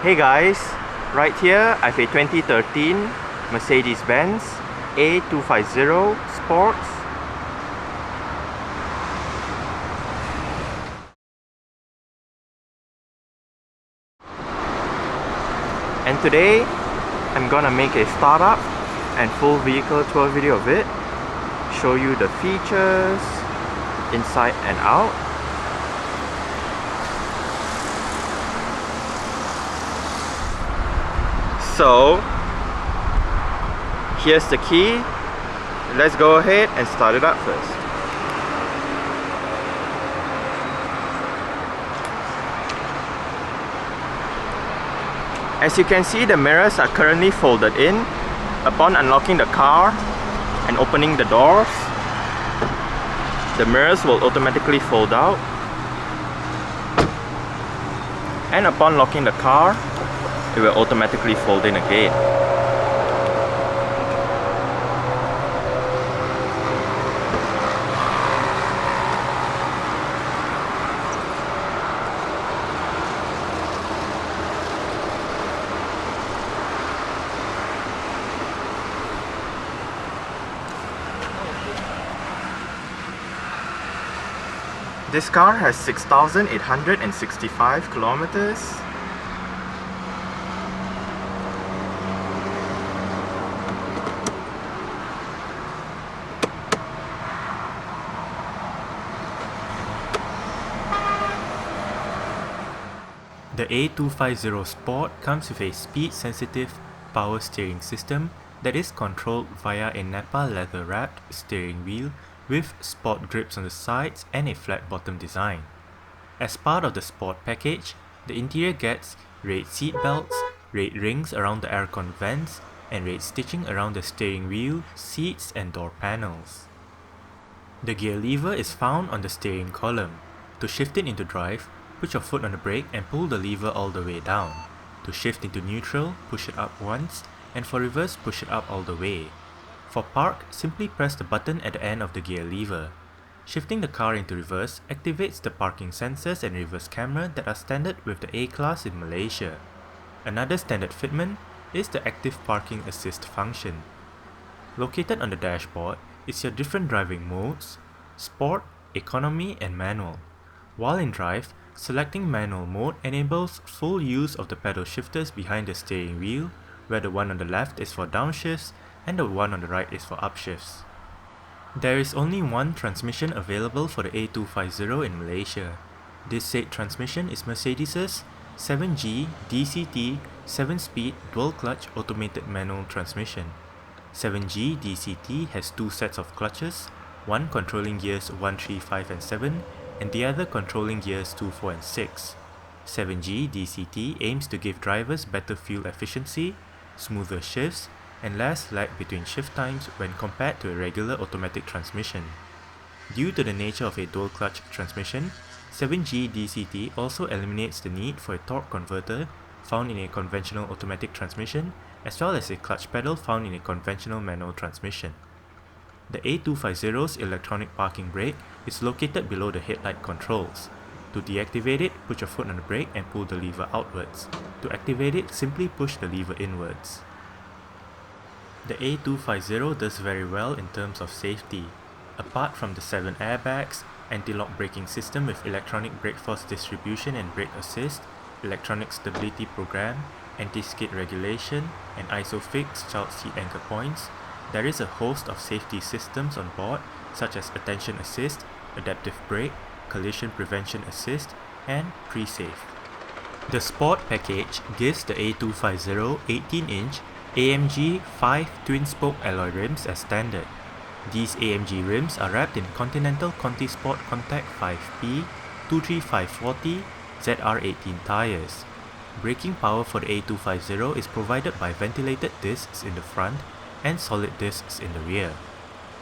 Hey guys, right here I have a 2013 Mercedes-Benz A250 Sports. And today I'm gonna make a startup and full vehicle tour video of it, show you the features inside and out. So here's the key. Let's go ahead and start it up first. As you can see, the mirrors are currently folded in. Upon unlocking the car and opening the doors, the mirrors will automatically fold out. And upon locking the car, it will automatically fold in again. This car has 6,865 kilometers. The A250 Sport comes with a speed-sensitive power steering system that is controlled via a Nappa leather-wrapped steering wheel with sport grips on the sides and a flat bottom design. As part of the Sport package, the interior gets red seat belts, red rings around the aircon vents, and red stitching around the steering wheel, seats, and door panels. The gear lever is found on the steering column. To shift it into drive, put your foot on the brake and pull the lever all the way down. To shift into neutral, push it up once, and for reverse, push it up all the way. For park, simply press the button at the end of the gear lever. Shifting the car into reverse activates the parking sensors and reverse camera that are standard with the A-Class in Malaysia. Another standard fitment is the active parking assist function. Located on the dashboard is your different driving modes: Sport, Economy, and Manual. While in drive, selecting Manual mode enables full use of the pedal shifters behind the steering wheel, where the one on the left is for downshifts and the one on the right is for upshifts. There is only one transmission available for the A250 in Malaysia. This said transmission is Mercedes' 7G DCT 7-speed dual-clutch automated manual transmission. 7G DCT has two sets of clutches, one controlling gears 1, 3, 5, and 7, and the other controlling gears 2, 4, and 6. 7G DCT aims to give drivers better fuel efficiency, smoother shifts, and less lag between shift times when compared to a regular automatic transmission. Due to the nature of a dual-clutch transmission, 7G DCT also eliminates the need for a torque converter found in a conventional automatic transmission, as well as a clutch pedal found in a conventional manual transmission. The A250's electronic parking brake is located below the headlight controls. To deactivate it, put your foot on the brake and pull the lever outwards. To activate it, simply push the lever inwards. The A250 does very well in terms of safety. Apart from the 7 airbags, anti-lock braking system with electronic brake force distribution and brake assist, electronic stability program, anti-skid regulation, and ISOFIX child seat anchor points, there is a host of safety systems on board such as attention assist, adaptive brake, collision prevention assist, and pre-safe. The Sport package gives the A250 18-inch AMG 5 twin-spoke alloy rims as standard. These AMG rims are wrapped in Continental Conti Sport Contact 5P 23540 ZR18 tires. Braking power for the A250 is provided by ventilated discs in the front and solid discs in the rear.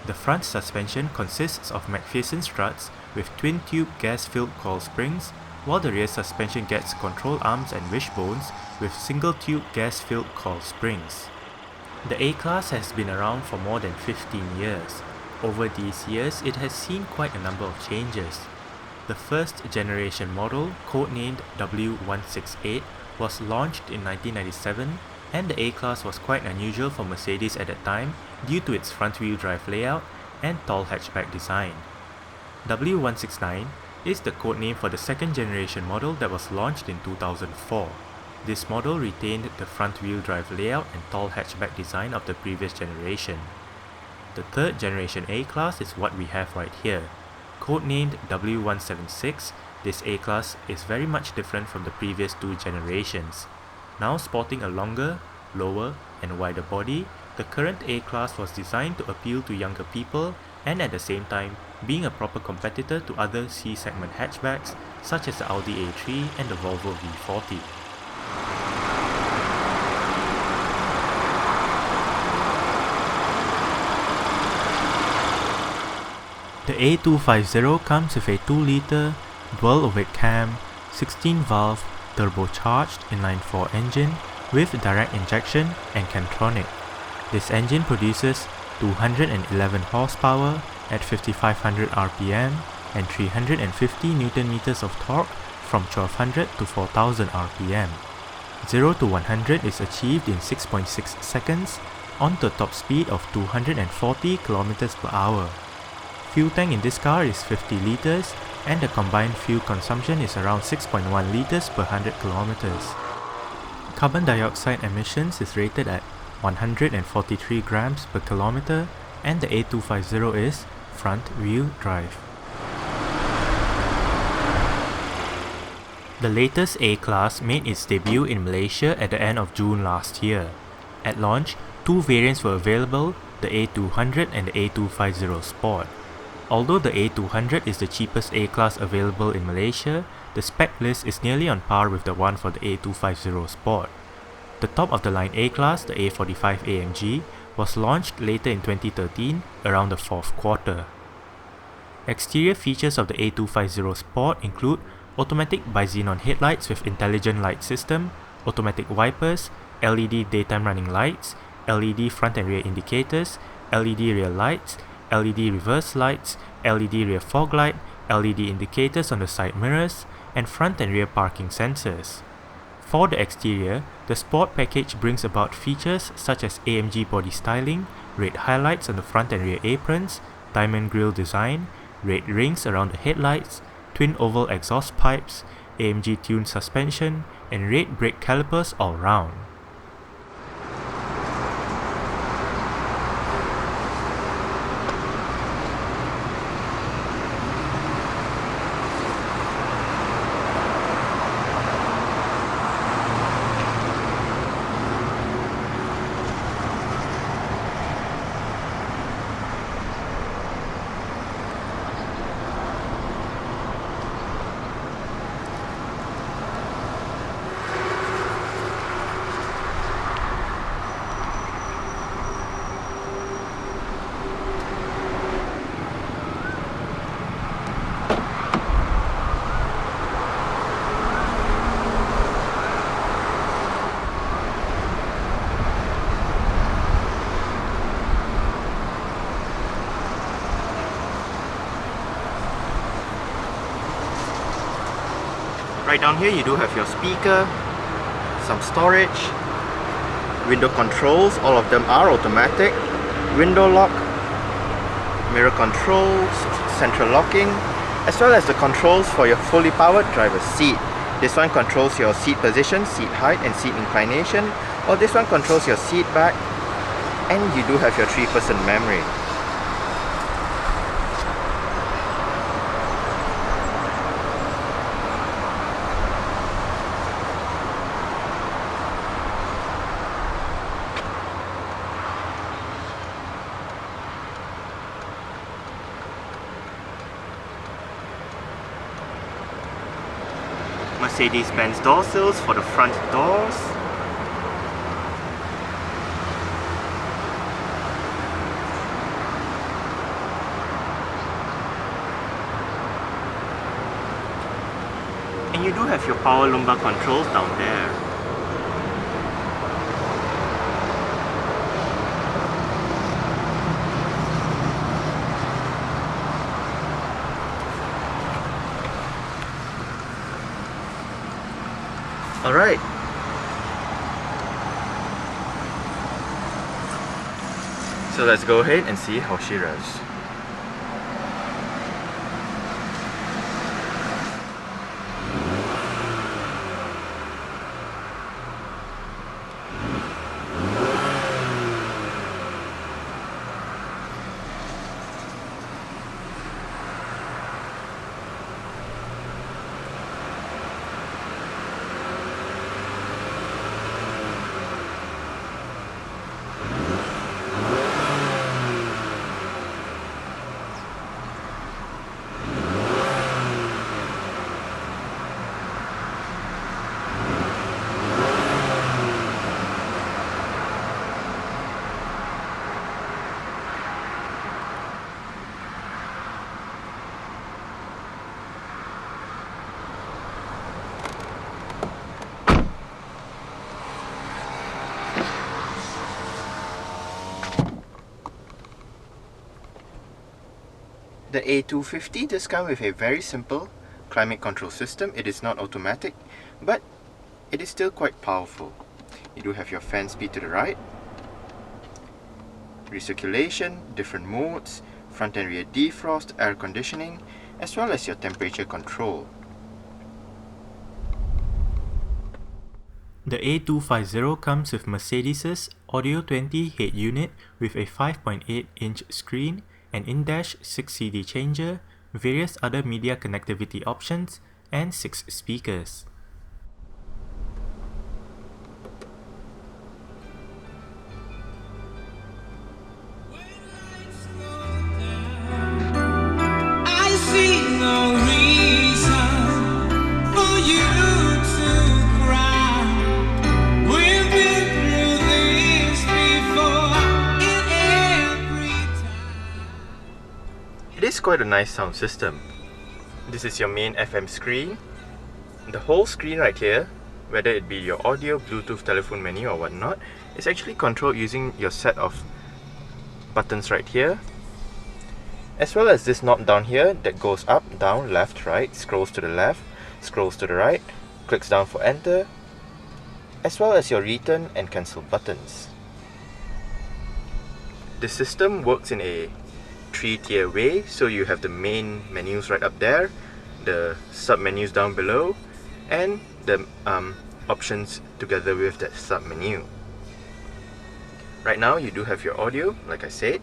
The front suspension consists of McPherson struts with twin-tube gas-filled coil springs, while the rear suspension gets control arms and wishbones with single-tube gas-filled coil springs. The A-Class has been around for more than 15 years. Over these years, it has seen quite a number of changes. The first generation model, codenamed W168, was launched in 1997, and the A-Class was quite unusual for Mercedes at that time due to its front-wheel drive layout and tall hatchback design. W169 is the codename for the second generation model that was launched in 2004. This model retained the front-wheel drive layout and tall hatchback design of the previous generation. The third generation A-Class is what we have right here. Codenamed W176, this A-Class is very much different from the previous two generations. Now sporting a longer, lower, and wider body, the current A-Class was designed to appeal to younger people and at the same time being a proper competitor to other C-segment hatchbacks such as the Audi A3 and the Volvo V40. The A250 comes with a 2-litre dual-overhead cam, 16-valve, turbocharged inline-4 engine with direct injection and Cantronic. This engine produces 211 horsepower at 5500 rpm and 350 Nm of torque from 1200 to 4000 rpm. 0 to 100 is achieved in 6.6 seconds on the top speed of 240 km per hour. Fuel tank in this car is 50 litres and the combined fuel consumption is around 6.1 litres per 100 km. Carbon dioxide emissions is rated at 143 grams per kilometer and the A250 is front-wheel drive. The latest A-Class made its debut in Malaysia at the end of June last year. At launch, two variants were available, the A200 and the A250 Sport. Although the A200 is the cheapest A-Class available in Malaysia, the spec list is nearly on par with the one for the A250 Sport. The top-of-the-line A-Class, the A45 AMG, was launched later in 2013, around the fourth quarter. Exterior features of the A250 Sport include automatic bi-xenon headlights with intelligent light system, automatic wipers, LED daytime running lights, LED front and rear indicators, LED rear lights, LED reverse lights, LED rear fog light, LED indicators on the side mirrors, and front and rear parking sensors. For the exterior, the Sport package brings about features such as AMG body styling, red highlights on the front and rear aprons, diamond grille design, red rings around the headlights, twin oval exhaust pipes, AMG tuned suspension, and red brake calipers all round. Right down here you do have your speaker, some storage, window controls, all of them are automatic, window lock, mirror controls, central locking, as well as the controls for your fully powered driver's seat. This one controls your seat position, seat height and seat inclination, or this one controls your seat back, and you do have your 3-person memory. Mercedes-Benz door sills for the front doors. And you do have your power lumbar controls down there. Alright, So let's go ahead and see how she revs. The A250 does come with a very simple climate control system. It is not automatic, but it is still quite powerful. You do have your fan speed to the right, recirculation, different modes, front and rear defrost, air conditioning, as well as your temperature control. The A250 comes with Mercedes' Audio 20 head unit with a 5.8-inch screen, an in-dash 6 CD changer, various other media connectivity options, and 6 speakers. It is quite a nice sound system. This is your main FM screen. The whole screen right here, whether it be your audio, Bluetooth, telephone menu or whatnot, is actually controlled using your set of buttons right here, as well as this knob down here that goes up, down, left, right, scrolls to the left, scrolls to the right, clicks down for enter, as well as your return and cancel buttons. The system works in a 3-tier way, so you have the main menus right up there, the sub menus down below, and the options together with that sub menu. Right now you do have your audio, like I said.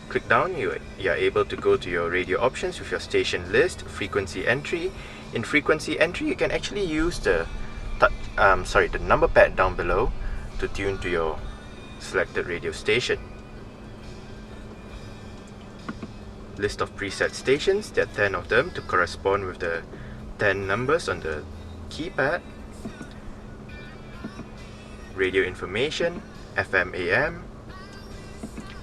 Click down, you are able to go to your radio options with your station list, frequency entry. In frequency entry, you can actually use the number pad down below to tune to your selected radio station. List of preset stations, there are 10 of them to correspond with the 10 numbers on the keypad. Radio information, FM, AM,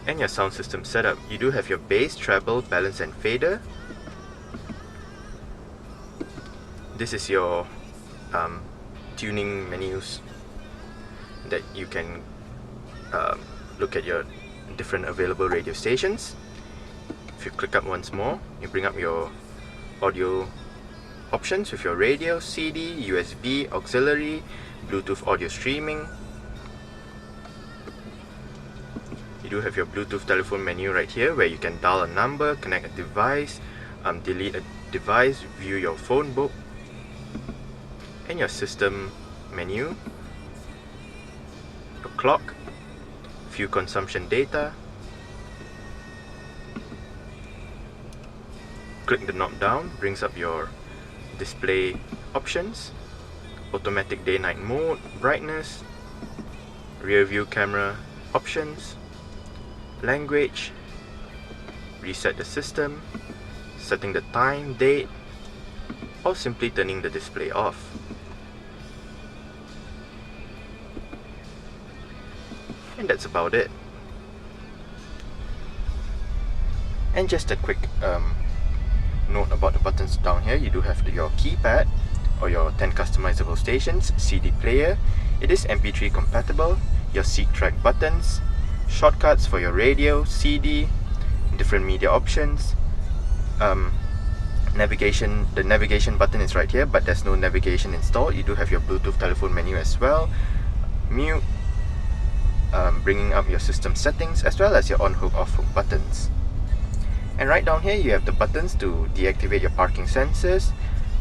and your sound system setup. You do have your bass, treble, balance and fader. This is your tuning menus that you can look at your different available radio stations. If you click up once more, you bring up your audio options with your radio, CD, USB, auxiliary, Bluetooth audio streaming. You do have your Bluetooth telephone menu right here where you can dial a number, connect a device, delete a device, view your phone book, and your system menu, your clock, fuel consumption data. Click the knob down, brings up your display options, automatic day-night mode, brightness, rear view camera options, language, reset the system, setting the time, date, or simply turning the display off. And that's about it. And just a quick note about the buttons down here. You do have your keypad or your 10 customizable stations, CD player. It is MP3 compatible, your seek track buttons, shortcuts for your radio, CD, different media options, navigation. The navigation button is right here, but there's no navigation installed. You do have your Bluetooth telephone menu as well, mute, bringing up your system settings as well as your on-hook off-hook buttons. And right down here you have the buttons to deactivate your parking sensors,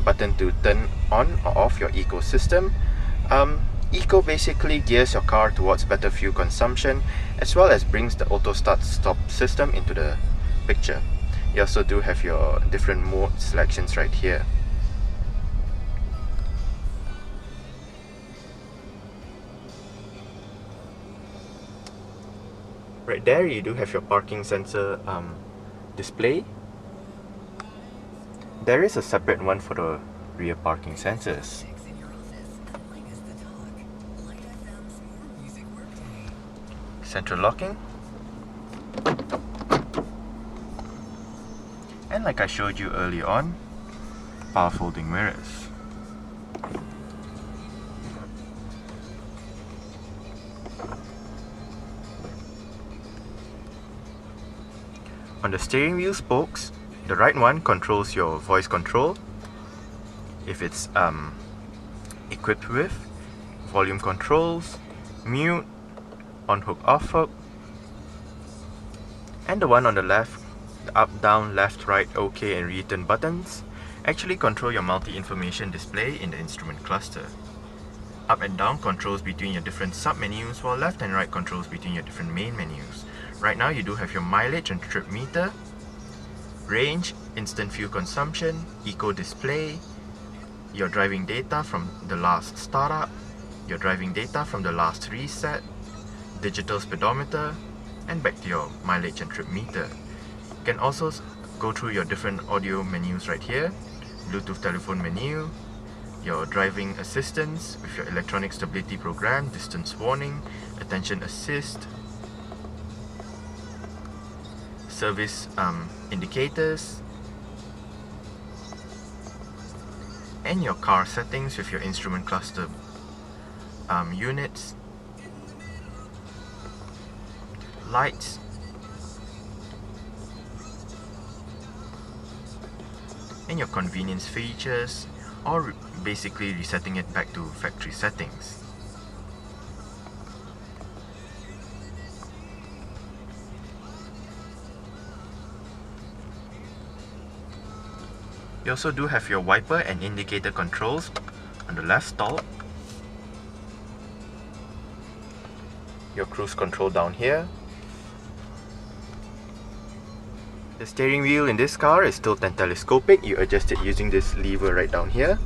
button to turn on or off your eco system. Eco basically gears your car towards better fuel consumption as well as brings the auto start stop system into the picture. You also do have your different mode selections right here. Right there you do have your parking sensor display. There is a separate one for the rear parking sensors. Central locking. And like I showed you earlier on, power folding mirrors. On the steering wheel spokes, the right one controls your voice control, if it's equipped with, volume controls, mute, on-hook, off-hook, and the one on the left, the up, down, left, right, OK and return buttons actually control your multi-information display in the instrument cluster. Up and down controls between your different sub-menus, while left and right controls between your different main menus. Right now you do have your mileage and trip meter, range, instant fuel consumption, eco display, your driving data from the last startup, your driving data from the last reset, digital speedometer, and back to your mileage and trip meter. You can also go through your different audio menus right here, Bluetooth telephone menu, your driving assistance with your electronic stability program, distance warning, attention assist, service indicators, and your car settings with your instrument cluster units, lights, and your convenience features, or basically resetting it back to factory settings. You also do have your wiper and indicator controls on the left stall, your cruise control down here. The steering wheel in this car is tilt and telescopic. You adjust it using this lever right down here.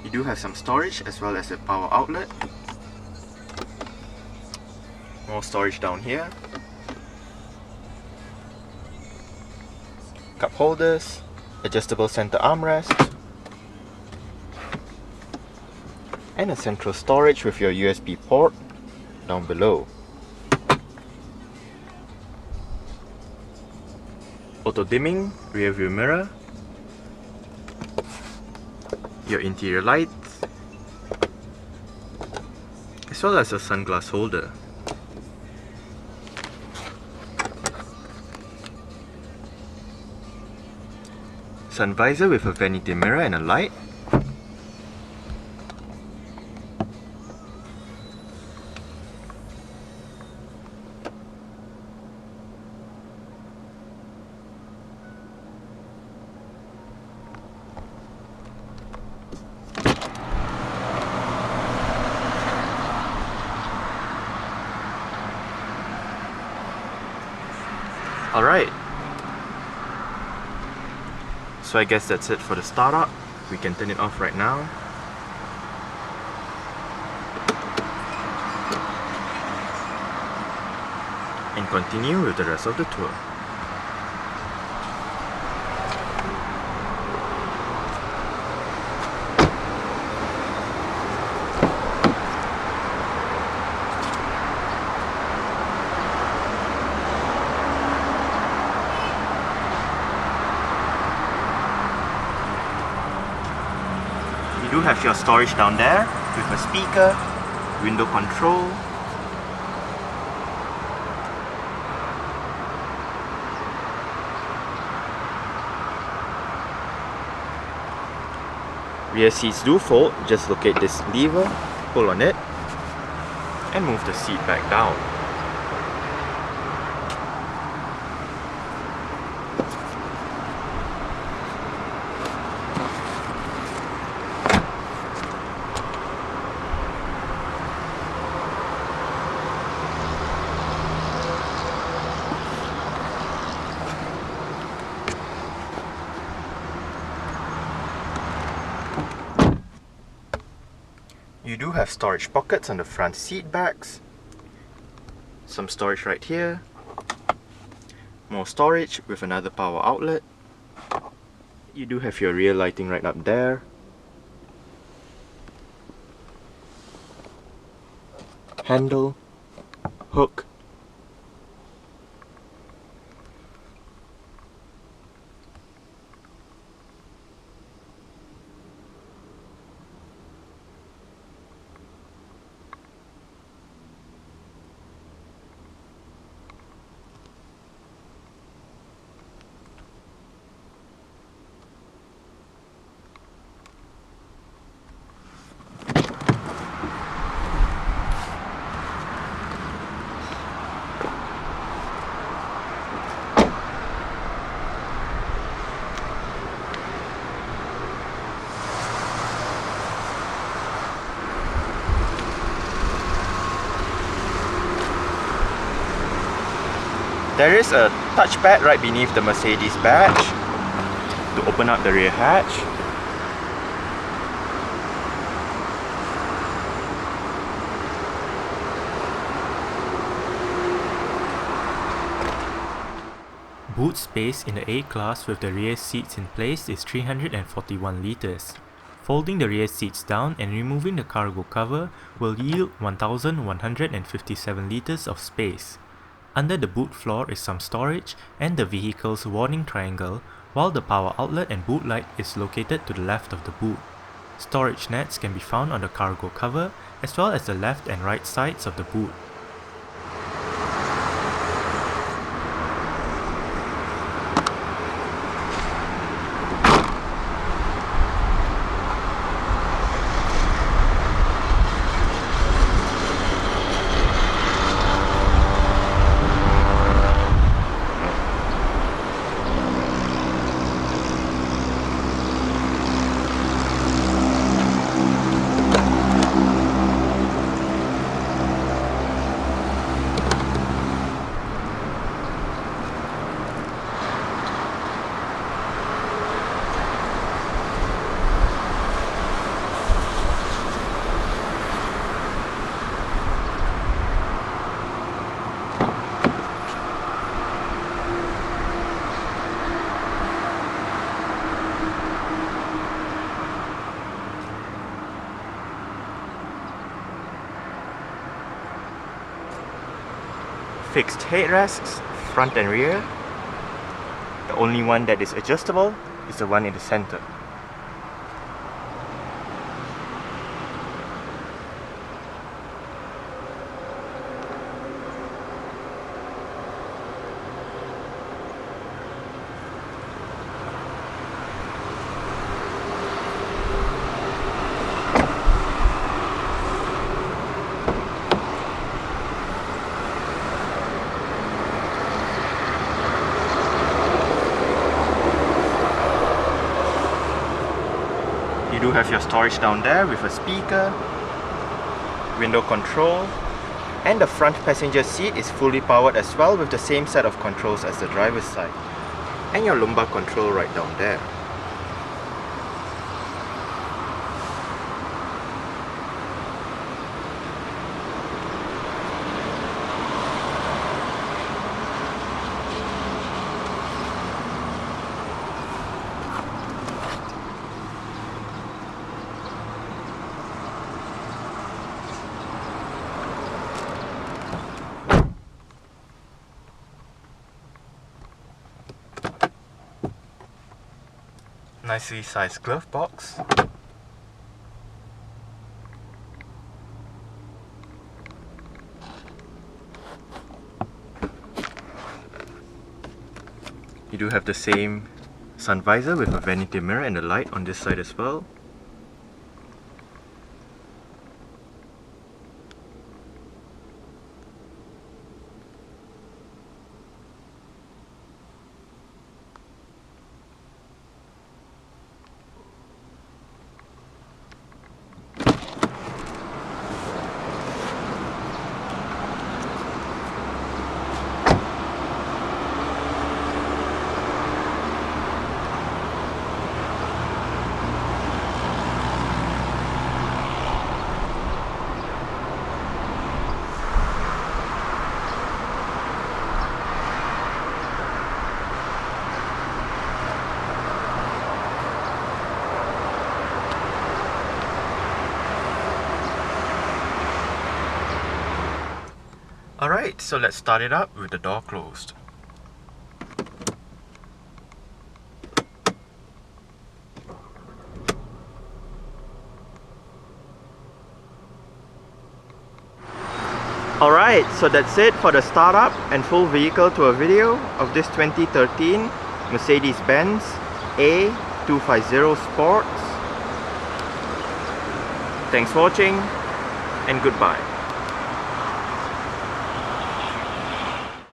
You do have some storage as well as a power outlet. More storage down here. Cup holders, adjustable center armrest, and a central storage with your USB port down below. Auto dimming rear view mirror, your interior lights, as well as a sunglass holder. Sun visor with a vanity mirror and a light. Alright. So I guess that's it for the startup. We can turn it off right now. And continue with the rest of the tour. You do have your storage down there with a speaker, window control, Rear seats do fold, just locate this lever, pull on it, and move the seat back down. You do have storage pockets on the front seat backs, some storage right here, more storage with another power outlet. You do have your rear lighting right up there. Handle, hook, there is a touchpad right beneath the Mercedes badge to open up the rear hatch. Boot space in the A-Class with the rear seats in place is 341 litres. Folding the rear seats down and removing the cargo cover will yield 1,157 litres of space. Under the boot floor is some storage and the vehicle's warning triangle, while the power outlet and boot light is located to the left of the boot. Storage nets can be found on the cargo cover as well as the left and right sides of the boot. Fixed headrests, front and rear. The only one that is adjustable is the one in the center. You do have your storage down there with a speaker, window control, and the front passenger seat is fully powered as well with the same set of controls as the driver's side, and your lumbar control right down there. Nicely sized glove box. You do have the same sun visor with a vanity mirror and a light on this side as well. Alright, so let's start it up with the door closed. Alright, so that's it for the startup and full vehicle tour video of this 2013 Mercedes-Benz A 250 Sports. Thanks for watching and goodbye.